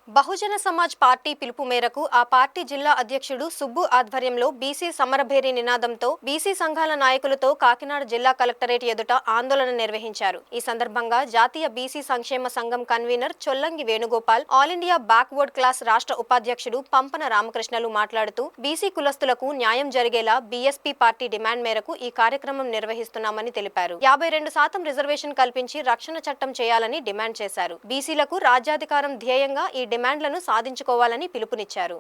Bahujan Samaj party పిలుపు మేరకు ఆ పార్టీ జిల్లా అధ్యక్షుడు సుబ్బు ఆధ్వర్యంలో బీసీ సమరభేరి నినాదంతో బీసీ సంఘాల నాయకులతో కాకినాడ జిల్లా కలెక్టరేట్ ఎదుట ఆందోళన నిర్వహించారు. ఈ సందర్భంగా జాతీయ బీసీ సంక్షేమ సంఘం convener Chollangi Venugopal, all India backward class రాష్ట్ర ఉపాధ్యక్షుడు పంపన రామకృష్ణలు మాట్లాడుతూ బీసీ కులస్తులకు న్యాయం జరిగేలా బీఎస్పీ పార్టీ డిమాండ్ మేరకు ఈ కార్యక్రమం నిర్వహిస్తున్నామని తెలిపారు. 52% రిజర్వేషన్ కల్పించి రక్షణ చట్టం చేయాలని డిమాండ్ చేశారు. బీసీలకు రాజ్యాధికారం ధ్యేయంగా ఈ డిమాండ్లను సాధించుకోవాలని పిలుపునిచ్చారు.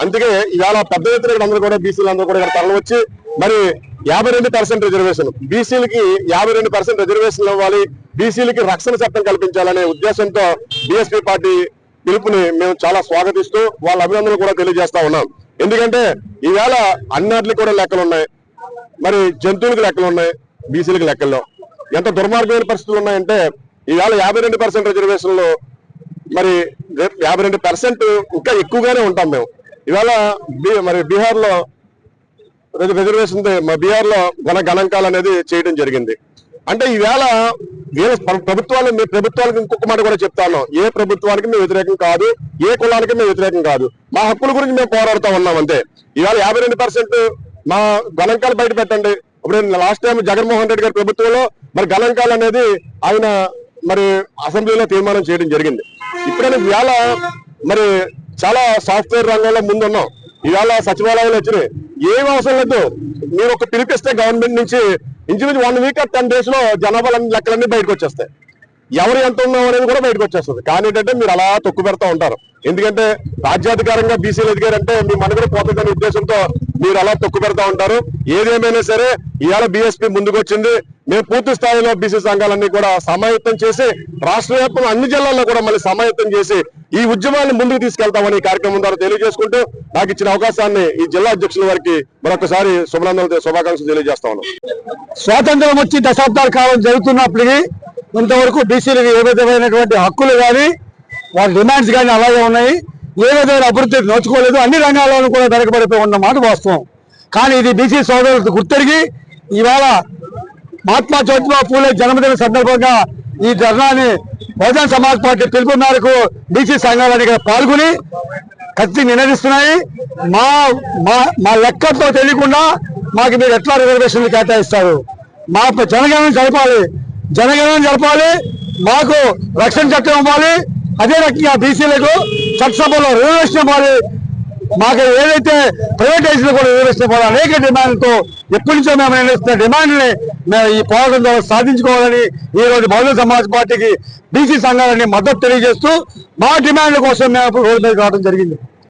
అందుకే ఇవాళ పెద్ద ఎత్తున అందరూ కూడా బీసీలందరూ కూడా ఇక్కడ తరలి వచ్చి మరి 52% రిజర్వేషన్ బీసీలకి 52% రిజర్వేషన్ ఇవ్వాలి, బీసీలకి రక్షణ చట్టం కల్పించాలనే ఉద్దేశంతో బీఎస్పీ పార్టీ పిలుపుని మేము చాలా స్వాగతిస్తూ వాళ్ళ అభినందనలు కూడా తెలియజేస్తా ఉన్నాం. ఎందుకంటే ఈవేళ అన్నిటికి కూడా లెక్కలు ఉన్నాయి, మరి జంతువులకు లెక్కలు ఉన్నాయి, బీసీలకు లెక్కల్లో ఎంత దుర్మార్గమైన పరిస్థితులు ఉన్నాయంటే ఈవేళ 52% రిజర్వేషన్లు మరి 52% ఇంకా ఎక్కువగానే ఉంటాం మేము. ఇవాళ మరి బీహార్లో రిజర్వేషన్ బీహార్లో గణాంకాలు అనేది చేయడం జరిగింది. అంటే ఈవేళ వీళ్ళ ప్రభుత్వాలకు ఇంకొక మాట కూడా చెప్తాను, ఏ ప్రభుత్వానికి మేము వ్యతిరేకం కాదు, ఏ కులానికి మేము వ్యతిరేకం కాదు, మా హక్కుల గురించి మేము పోరాడుతూ ఉన్నాం అంతే. ఇవాళ 52% మా గణాంకాలు బయట పెట్టండి. ఇప్పుడు లాస్ట్ టైం జగన్మోహన్ రెడ్డి గారి ప్రభుత్వంలో మరి గణాంకాలు అనేది ఆయన మరి అసెంబ్లీలో తీర్మానం చేయడం జరిగింది. ఇప్పుడైనా ఇవాళ మరి చాలా సాఫ్ట్వేర్ రంగంలో ముందున్నాం. ఇవాళ సచివాలయాలు వచ్చినాయి, ఏం అవసరం లేదు, మీరు ఒక పిలిపిస్తే గవర్నమెంట్ నుంచి ఇంచుమించు 1 వీక్ 10 days లో జనాభా లెక్కలన్నీ బయటకు వచ్చేస్తాయి, ఎవరు ఎంత ఉన్నాం అనేది కూడా బయటకు వచ్చేస్తుంది. కానీ ఏంటంటే మీరు అలా తొక్కు పెడతా ఉంటారు. ఎందుకంటే రాజ్యాధికారంగా బీసీలు ఎదిగారంటే మీ మనుగడ పోతుందనే ఉద్దేశంతో మీరు అలా తొక్కు పెడతా ఉంటారు. ఏదేమైనా సరే ఇవాళ బీఎస్పీ ముందుకు వచ్చింది. మేము పూర్తి స్థాయిలో బీసీ సంఘాలన్నీ కూడా సమాయత్తం చేసి రాష్ట్ర వ్యాప్తంగా అన్ని జిల్లాల్లో కూడా మళ్ళీ సమాయత్తం చేసి ఈ ఉద్యమాన్ని ముందుకు తీసుకెళ్తామని ఈ కార్యక్రమం ద్వారా తెలియజేసుకుంటూ నాకు ఇచ్చిన అవకాశాన్ని ఈ జిల్లా అధ్యక్షుల వారికి మరొకసారి శుభాకాంక్షలు తెలియజేస్తా ఉన్నాం. స్వాతంత్రం వచ్చి దశాబ్దాల కాలం జరుగుతున్నప్పటికీ ఇంతవరకు బీసీలకు ఏ విధమైనటువంటి హక్కులు కానీ వాళ్ళ డిమాండ్స్ కానీ అలాగే ఉన్నాయి. ఏ విధమైన అభివృద్ధి నోచుకోలేదు, అన్ని రంగాల్లోనూ కూడా వెనకబడిపోయి ఉన్న మాట వాస్తవం. కానీ ఇది బీసీ సోదరులకు గుర్తెరిగి ఇవాళ మహాత్మా జ్యోతిబా ఫూలే జన్మదిన సందర్భంగా ఈ ధర్నాన్ని బహుజన సమాజ్ పార్టీ పిలుపు మేరకు బీసీ సంఘాలని పాల్గొని ఖచ్చితంగా నినదిస్తున్నాయి. మా లెక్కతో తెలియకుండా మాకు మీరు ఎట్లా రిజర్వేషన్లు కేటాయిస్తారు, మా జనగణన జరపాలి, మాకు రక్షణ చట్టం ఇవ్వాలి, అదే రకంగా బీసీలకు చట్టసభలో రిజర్వేషన్ ఇవ్వాలి, మాకు ఏదైతే ప్రైవేటైజేషన్ కూడా రిజర్వేషన్ ఇవ్వాలి. అనేక డిమాండ్లతో ఎప్పటి నుంచో మేము నిర్ణయిస్తున్న డిమాండ్ని మేము ఈ పోరాటం ద్వారా సాధించుకోవాలని ఈ రోజు బహుజన సమాజ్ పార్టీకి బీసీ సంఘాలని మద్దతు తెలియజేస్తూ మా డిమాండ్ల కోసం మేము రోడ్డు మీద రావడం జరిగింది.